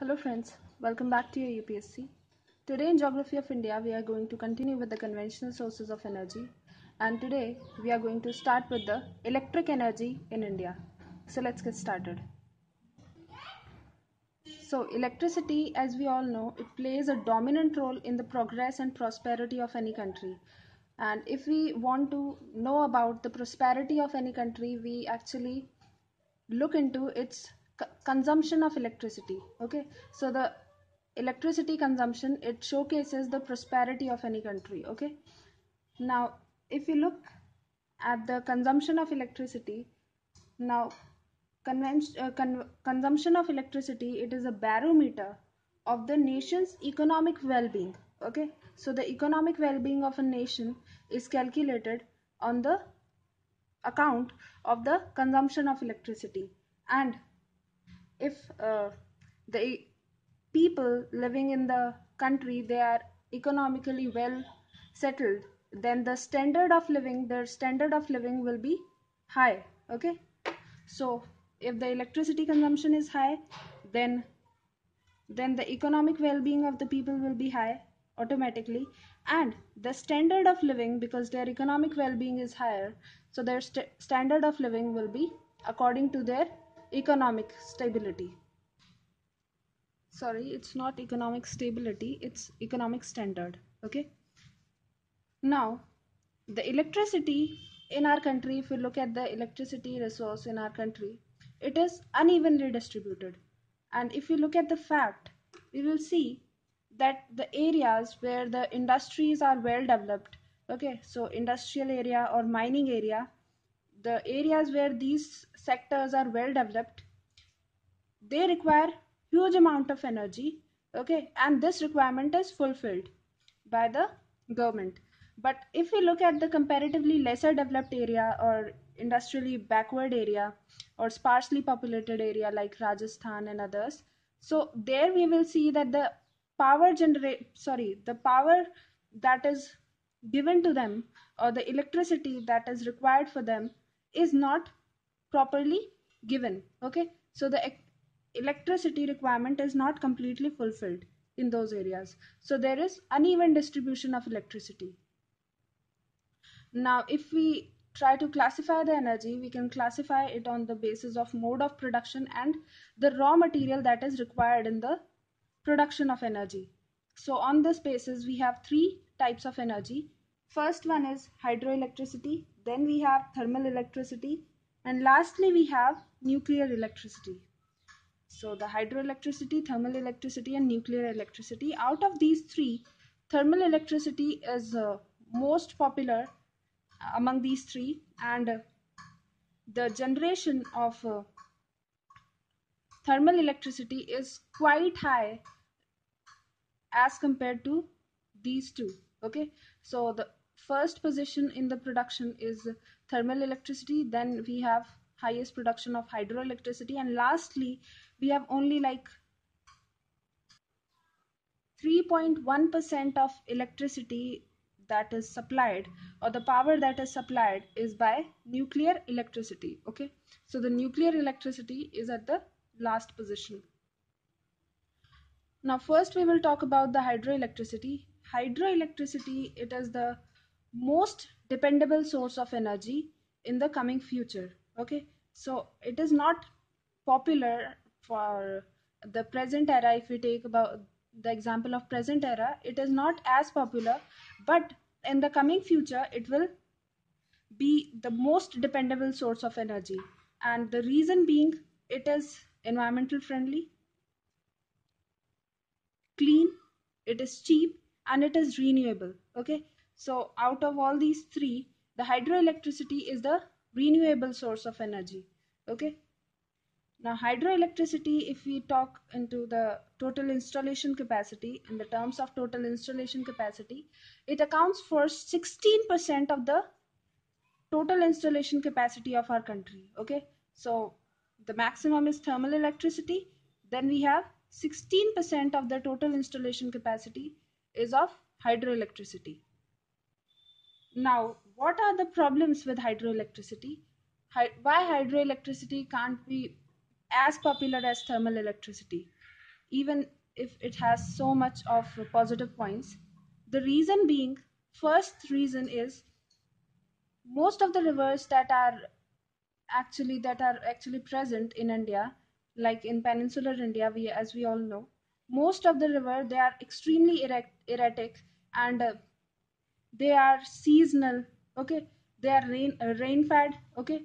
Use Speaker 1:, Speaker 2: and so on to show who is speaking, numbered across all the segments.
Speaker 1: Hello friends, welcome back to your UPSC. Today in Geography of India, we are going to continue with the conventional sources of energy, and today we are going to start with the electric energy in India. So let's get started. So electricity, as we all know, it plays a dominant role in the progress and prosperity of any country. And if we want to know about the prosperity of any country, we actually look into its consumption of electricity. Okay, so the electricity consumption, it showcases the prosperity of any country. Okay, now if you look at the consumption of electricity, now consumption of electricity, it is a barometer of the nation's economic well-being. Okay, so the economic well-being of a nation is calculated on the account of the consumption of electricity. And if the people living in the country, they are economically well settled, then the standard of living, their standard of living will be high. Okay, so if the electricity consumption is high, then the economic well-being of the people will be high automatically, and the standard of living, because their economic well-being is higher, so their standard of living will be according to their economic stability. Sorry, it's not economic stability, it's economic standard. Okay, now the electricity in our country, if you look at the electricity resource in our country, it is unevenly distributed. And if you look at the fact, we will see that the areas where the industries are well developed, okay, so industrial area or mining area, the areas where these sectors are well developed, they require huge amount of energy. Okay, and this requirement is fulfilled by the government. But if we look at the comparatively lesser developed area or industrially backward area or sparsely populated area like Rajasthan and others, so there we will see that the power that is given to them, or the electricity that is required for them, is not properly given. Okay, so the electricity requirement is not completely fulfilled in those areas, so there is uneven distribution of electricity. Now if we try to classify the energy, we can classify it on the basis of mode of production and the raw material that is required in the production of energy. So on this basis, we have three types of energy. First one is hydroelectricity, then we have thermal electricity, and lastly we have nuclear electricity. So the hydroelectricity, thermal electricity, and nuclear electricity, out of these three, thermal electricity is most popular among these three, and the generation of thermal electricity is quite high as compared to these two. Okay, so the first position in the production is thermal electricity, then we have highest production of hydroelectricity, and lastly we have only like 3.1% of electricity that is supplied, or the power that is supplied, is by nuclear electricity. Okay, so the nuclear electricity is at the last position. Now first we will talk about the hydroelectricity. Hydroelectricity, it is the most dependable source of energy in the coming future. Okay, so it is not popular for the present era. If we take about the example of present era, it is not as popular, but in the coming future it will be the most dependable source of energy. And the reason being, it is environmental friendly, clean, it is cheap, and it is renewable. Okay, so out of all these three, the hydroelectricity is the renewable source of energy. Okay, now hydroelectricity, if we talk into the total installation capacity, in the terms of total installation capacity, it accounts for 16% of the total installation capacity of our country. Okay, so the maximum is thermal electricity, then we have 16% of the total installation capacity is of hydroelectricity. Now what are the problems with hydroelectricity? Why hydroelectricity can't be as popular as thermal electricity? even if it has so much of positive points. The reason being, first reason is, most of the rivers that are actually present in India, like in peninsular India, we, as we all know, most of the river, they are extremely erratic, and they are seasonal. Okay, they are rain fed. Okay,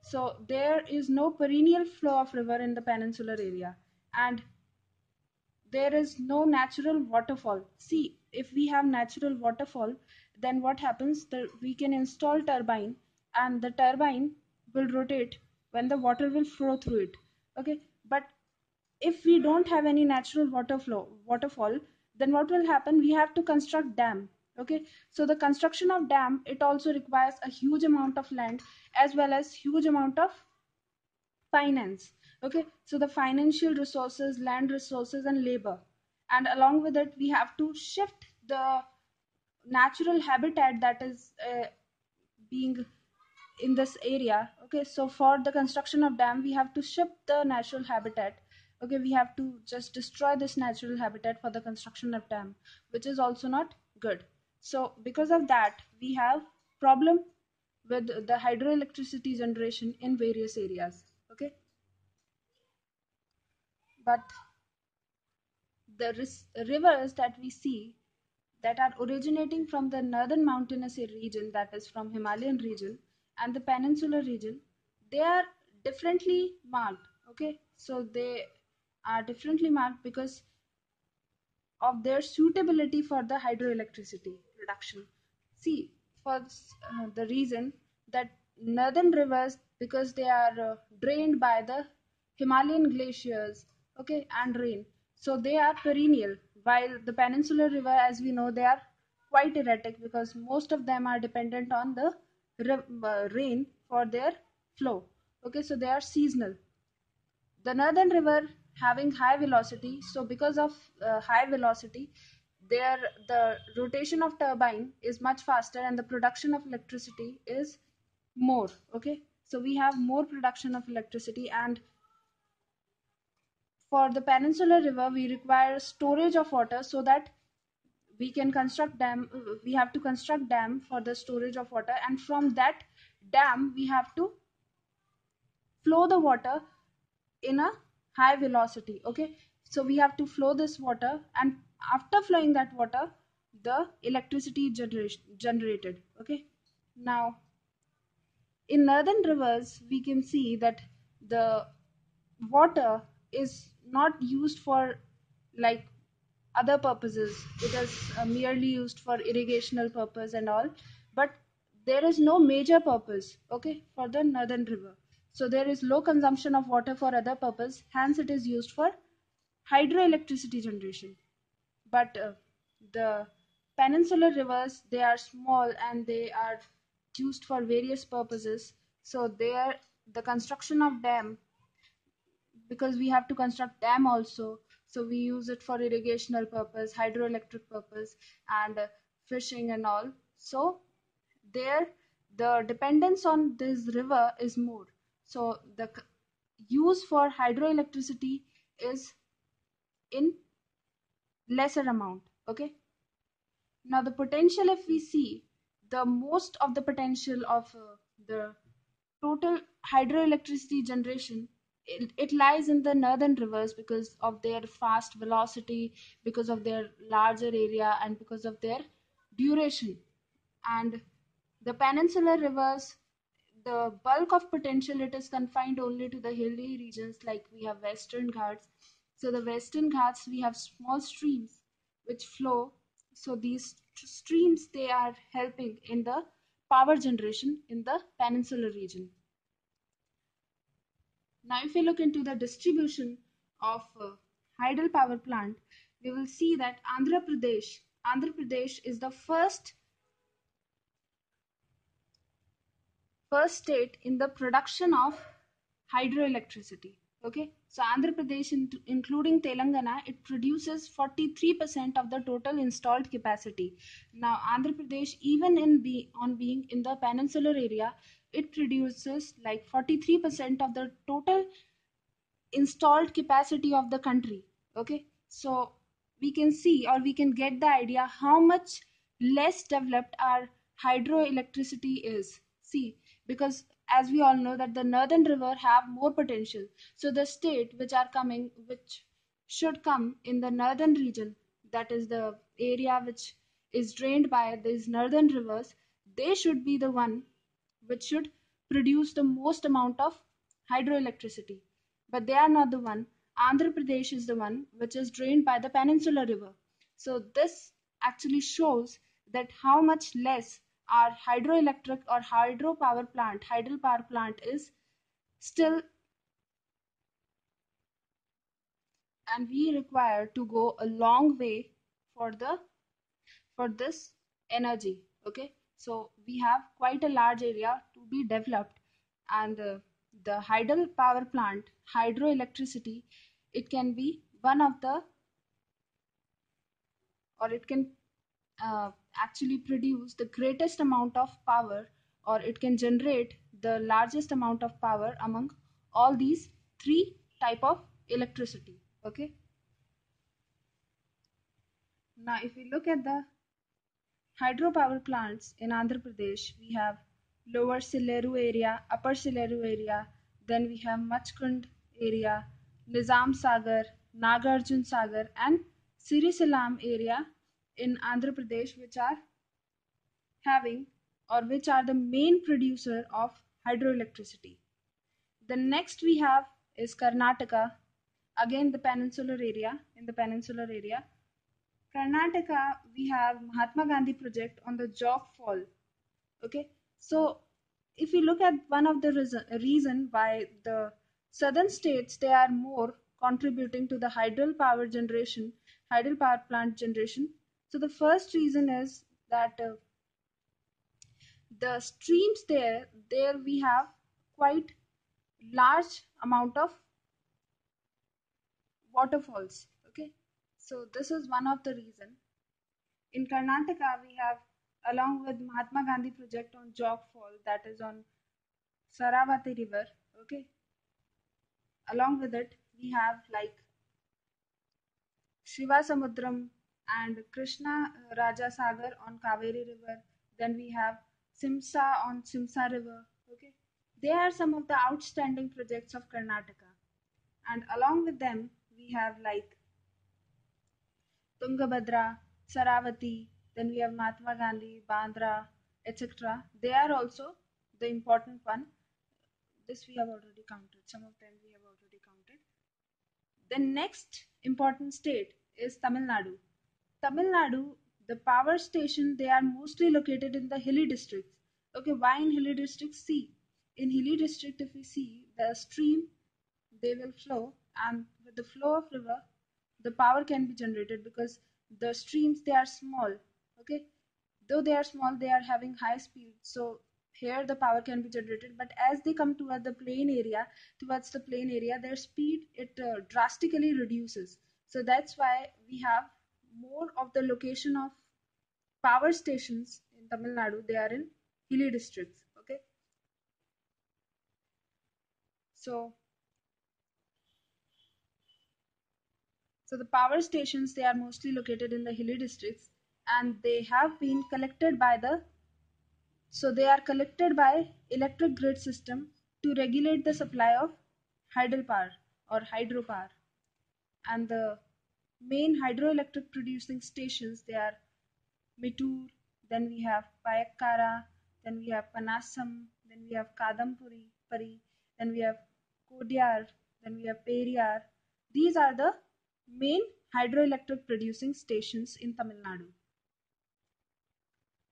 Speaker 1: so there is no perennial flow of river in the peninsular area, and there is no natural waterfall. See, if we have natural waterfall, then what happens, we can install turbine, and the turbine will rotate when the water will flow through it. Okay, but if we don't have any natural waterfall, then what will happen, we have to construct dam. Okay, so the construction of dam, it also requires a huge amount of land, as well as huge amount of finance. Okay, so the financial resources, land resources, and labor, and along with it, we have to shift the natural habitat that is being in this area. Okay, so for the construction of dam, we have to shift the natural habitat. Okay, we have to just destroy this natural habitat for the construction of dam, which is also not good. So because of that, we have problem with the hydroelectricity generation in various areas. Okay, but the rivers that we see, that are originating from the northern mountainous region, that is from Himalayan region and the peninsular region, they are differently marked. Okay, so they are differently marked because of their suitability for the hydroelectricity production. See, for the reason that northern rivers, because they are drained by the Himalayan glaciers, okay, and rain, so they are perennial. While the peninsular river, as we know, they are quite erratic because most of them are dependent on the rain for their flow. Okay, so they are seasonal. The northern river having high velocity, so because of high velocity, there the rotation of turbine is much faster and the production of electricity is more. Okay, so we have more production of electricity, and for the peninsular river, we require storage of water, so that we can construct dam. We have to construct dam for the storage of water, and from that dam we have to flow the water in a high velocity. Okay, so we have to flow this water, and after flowing that water, the electricity generation generated. Okay, now in northern rivers, we can see that the water is not used for like other purposes. It is merely used for irrigational purpose and all, but there is no major purpose, okay, for the northern river. So there is low consumption of water for other purpose, hence it is used for hydroelectricity generation. But the peninsular rivers, they are small and they are used for various purposes. So there, the construction of dam, because we have to construct dam also, so we use it for irrigational purpose, hydroelectric purpose, and fishing and all. So there, the dependence on this river is more, so the use for hydroelectricity is in lesser amount. Okay, now the potential, if we see, the most of the potential of the total hydroelectricity generation, it lies in the northern rivers because of their fast velocity, because of their larger area, and because of their duration. And the peninsular rivers, the bulk of potential, it is confined only to the hilly regions, like we have western ghats. So the western ghats, we have small streams which flow. So these streams, they are helping in the power generation in the peninsular region. Now, if we look into the distribution of hydel power plant, we will see that Andhra Pradesh is the first state in the production of hydroelectricity. Okay, so Andhra Pradesh, including Telangana, it produces 43% of the total installed capacity. Now, Andhra Pradesh, even on being in the peninsular area, it produces like 43% of the total installed capacity of the country. Okay, so we can see, or we can get the idea how much less developed our hydroelectricity is. See, because as we all know that the northern river have more potential, so the state which are coming, which should come in the northern region, that is the area which is drained by these northern rivers, they should be the one which should produce the most amount of hydroelectricity, but they are not the one. Andhra Pradesh is the one which is drained by the Peninsular River. So this actually shows that how much less our hydroelectric or hydro power plant is still, and we require to go a long way for the for this energy. Okay, so we have quite a large area to be developed, and the hydel power plant, hydroelectricity, it can be one of the, or it can actually produce the greatest amount of power, or it can generate the largest amount of power among all these three type of electricity. Okay, now if we look at the hydropower plants in Andhra Pradesh, we have Lower Sileru area, Upper Sileru area, then we have Machkund area, Nizam Sagar, Nagarjun Sagar, and Sirisalam area in Andhra Pradesh, which are having, or which are the main producer of hydroelectricity. The next we have is Karnataka, again the peninsular area. In the peninsular area, Karnataka, we have Mahatma Gandhi project on the Jog Fall. Okay, so if we look at one of the reason why the southern states they are more contributing to the hydel power plant generation. So the first reason is that the streams there we have quite large amount of waterfalls. Okay, so this is one of the reason. In Karnataka, we have, along with Mahatma Gandhi project on Jog Fall, that is on Saravati River. Okay, along with it, we have like Shiva Samudram and Krishna Raja Sagar on Kaveri River. Then we have Simsa on Simsa River. Okay, they are some of the outstanding projects of Karnataka. And along with them, we have like Tungabhadra, Saravati, then we have Mahatma Gandhi, Bandra, etc. They are also the important one. This we have already counted. Some of them we have already counted. The next important state is Tamil Nadu. Tamil Nadu, the power station, they are mostly located in the hilly districts. Okay, why in hilly districts? See, in hilly district, if we see the stream, they will flow, and with the flow of river, the power can be generated because the streams they are small. Okay, though they are small, they are having high speed. So here the power can be generated, but as they come towards the plain area, their speed it drastically reduces. So that's why we have more of the location of power stations in Tamil Nadu. They are in hilly districts. Okay, so the power stations they are mostly located in the hilly districts, and they have been collected by the so they are collected by electric grid system to regulate the supply of hydel power or hydropower. And the main hydroelectric producing stations they are Mittur, then we have Payakkara, then we have Panasam, then we have Pari, then we have Kodiyar, then we have Periyar. These are the main hydroelectric producing stations in Tamil Nadu.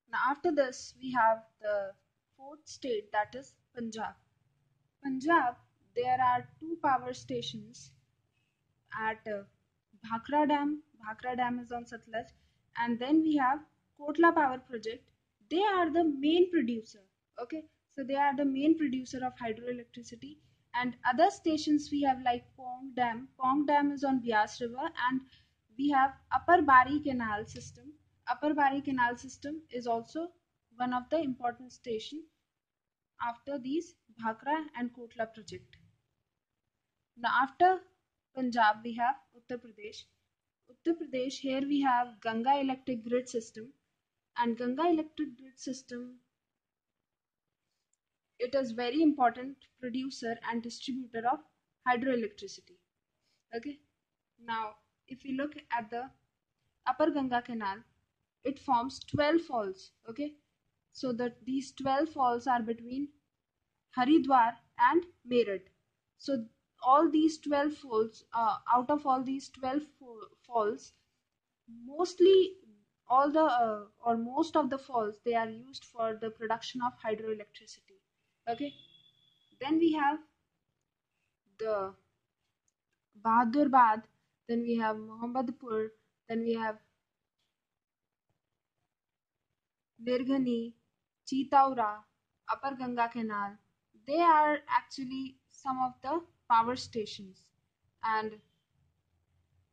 Speaker 1: Now after this we have the fourth state, that is Punjab. Punjab, there are two power stations at Bhakra Dam. Bhakra Dam is on Satluj, and then we have Kotla Power Project. They are the main producer. Okay, so they are the main producer of hydroelectricity. And other stations we have like Pong Dam. Pong Dam is on Bias River, and we have Upper Bari Canal System. Upper Bari Canal System is also one of the important station after these Bhakra and Kotla project. Now after Punjab, we have Uttar Pradesh. Uttar Pradesh, here we have Ganga electric grid system, and Ganga electric grid system, it is very important producer and distributor of hydroelectricity. Okay. Now, if we look at the Upper Ganga Canal, it forms 12 falls. Okay. So that these 12 falls are between Haridwar and Meerut. So all these 12 falls, out of all these 12 falls, mostly all the or most of the falls, they are used for the production of hydroelectricity. Okay. Then we have the Bahadurbad, then we have Mohammadpur, then we have Nirghani, Chitaura, Upper Ganga Canal. They are actually some of the power stations. And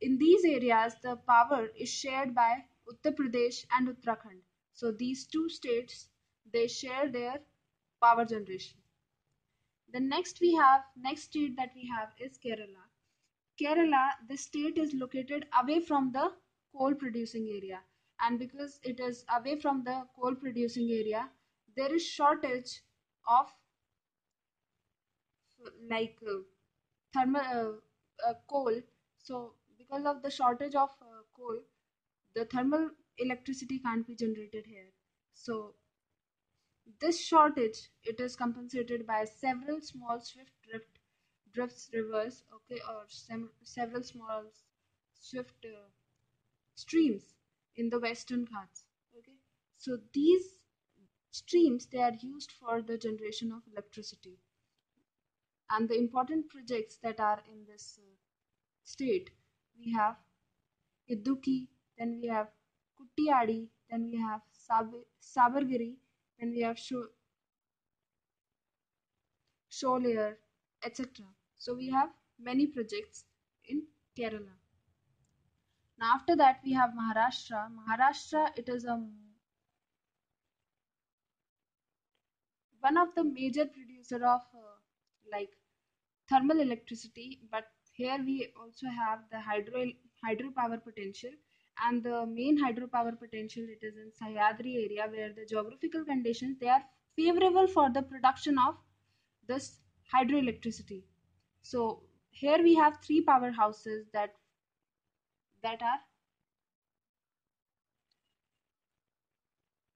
Speaker 1: in these areas, the power is shared by Uttar Pradesh and Uttarakhand. So these two states, they share their power generation. The next state that we have is Kerala. Kerala, the state is located away from the coal producing area, and because it is away from the coal producing area, there is shortage of like thermal coal. So because of the shortage of coal, the thermal electricity can't be generated here. So this shortage, it is compensated by several small swift drifts rivers, okay, or several small swift streams in the Western Ghats. Okay, so these streams, they are used for the generation of electricity, and the important projects that are in this state, we have Idduki, then we have Kuttiyadi, then we have Sabargiri, then we have Sholare, etc. So we have many projects in Kerala. Now after that we have Maharashtra. Maharashtra, it is one of the major producer of like thermal electricity, but here we also have the hydropower potential, and the main hydropower potential, it is in Sahyadri area, where the geographical conditions, they are favorable for the production of this hydroelectricity. So here we have three powerhouses that are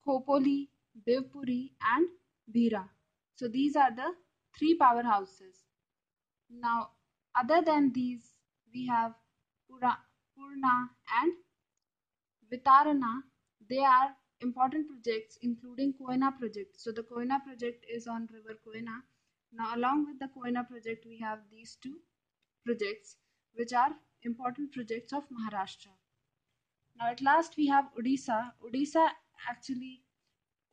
Speaker 1: Khopoli, Devpuri, and Bhira. So these are the three powerhouses. Now, other than these, we have Purna and Vitarana. They are important projects, including Koyna project. So the Koyna project is on River Koyna. Now, along with the Koyna project, we have these two projects, which are important projects of Maharashtra. Now, at last, we have Odisha. Odisha actually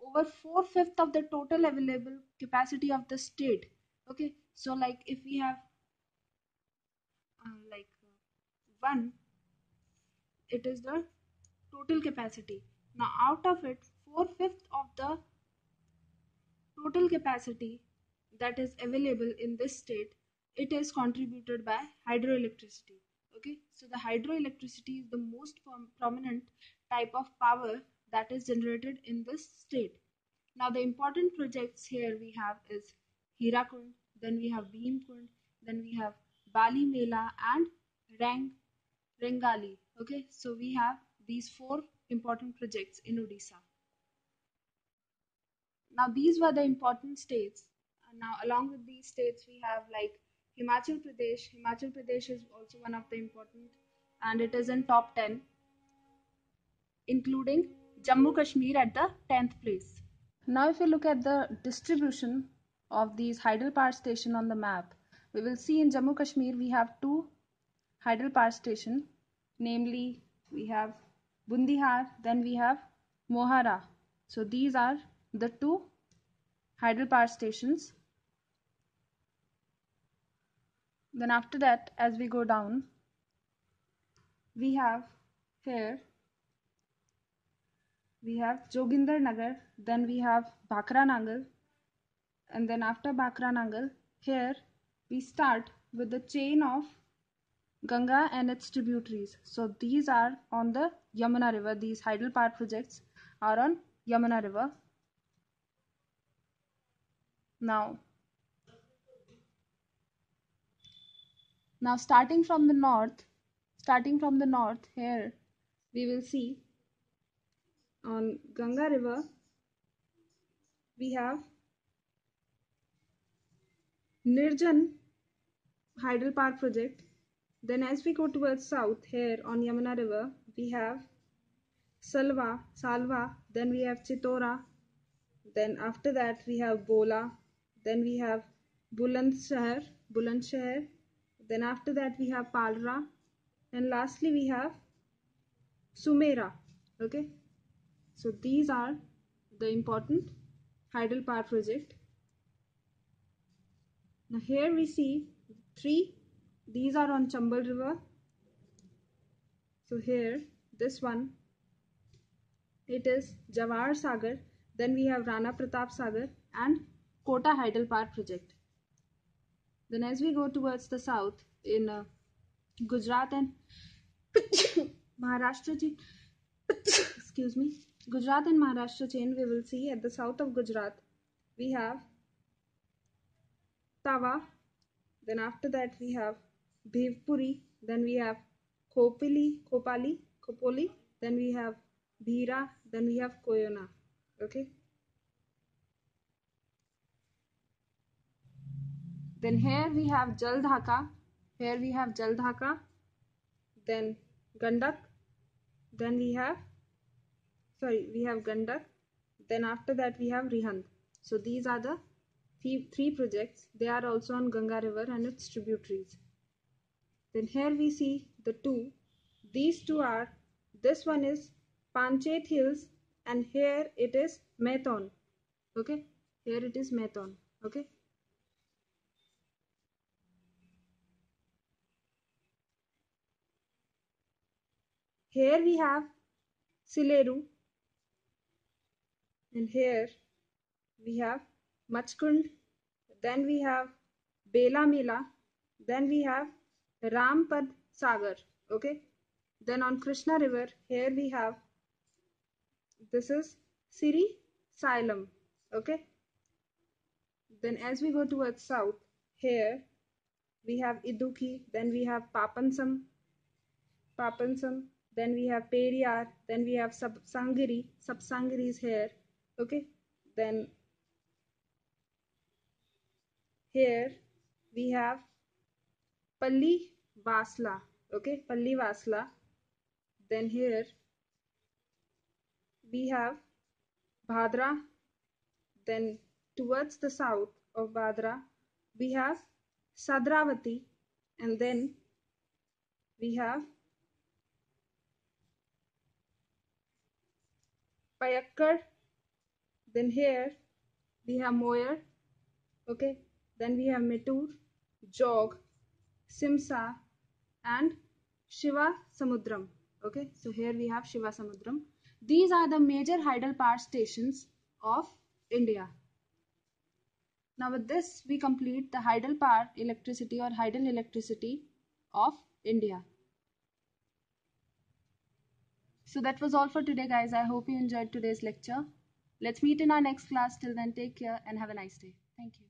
Speaker 1: over 4/5 of the total available capacity of the state. Okay, so like if we have one, it is the total capacity. Now, out of it, 4/5 of the total capacity that is available in this state, it is contributed by hydroelectricity. Okay, so the hydroelectricity is the most prominent type of power that is generated in this state. Now the important projects here we have is Hirakund, then we have Bhimkund, then we have Bali Mela and Rang Rengali. Okay, so we have these four important projects in Odisha. Now these were the important states. Now along with these states we have like Himachal Pradesh. Himachal Pradesh is also one of the important, and it is in top 10, including Jammu Kashmir at the 10th place. Now if we look at the distribution of these hydropower station on the map, we will see in Jammu Kashmir we have two hydropower station, namely we have Bundihar, then we have Mohara. So these are the two hydropower stations. Then after that, as we go down, we have here we have Joginder Nagar, then we have Bhakra Nangal, and then after Bhakra Nangal, here we start with the chain of Ganga and its tributaries. So these are on the Yamuna River. These hydel power projects are on Yamuna River. Now starting from the north here we will see on Ganga River we have Nirjan hydel power project. Then as we go towards south here on Yamuna River we have Salva, then we have Chitora, then after that we have Bola, then we have Bulandshahr, then after that we have Palra, and lastly we have Sumera. Okay, so these are the important hydel power project. Now here we see three. These are on Chambal River. So here this one, it is Jawahar Sagar. Then we have Rana Pratap Sagar and Kota hydel power project. Then as we go towards the south in Gujarat and Maharashtra chain, excuse me, Gujarat and Maharashtra chain, we will see at the south of Gujarat we have Tawa. Then after that we have Bhivpuri. Then we have Khopoli. Then we have Bhira. Then we have Koyana. Okay. Then here we have Jaldhaka. Then Gandak. Then we have Gandak. Then after that we have Rihand. So these are the three projects. They are also on Ganga River and its tributaries. Then here we see the two. These two are, this one is Panchet Hills and here it is Methon. Okay, here it is Methon. Okay. Here we have Sileru and here we have Machkund. Then we have Bela Mela. Then we have Rampad Sagar. Okay. Then on Krishna River, here we have, this is Siri Salem. Okay. Then as we go towards south, here we have Iduki, then we have Papansam, then we have Periyar, then we have Sapsangiri is here. Okay. Then here we have Palli Vasla. Okay, Palli Vasla. Then here we have Bhadra. Then towards the south of Bhadra we have Sadravati, and then we have Payakkad. Then here we have Moyer. Okay. Then we have Mettur, Jog, Simsa and Shiva Samudram. Okay. So here we have Shiva Samudram. These are the major hydel power stations of India. Now with this we complete the hydel power electricity or hydel electricity of India. So that was all for today, guys. I hope you enjoyed today's lecture. Let's meet in our next class. Till then, take care and have a nice day. Thank you.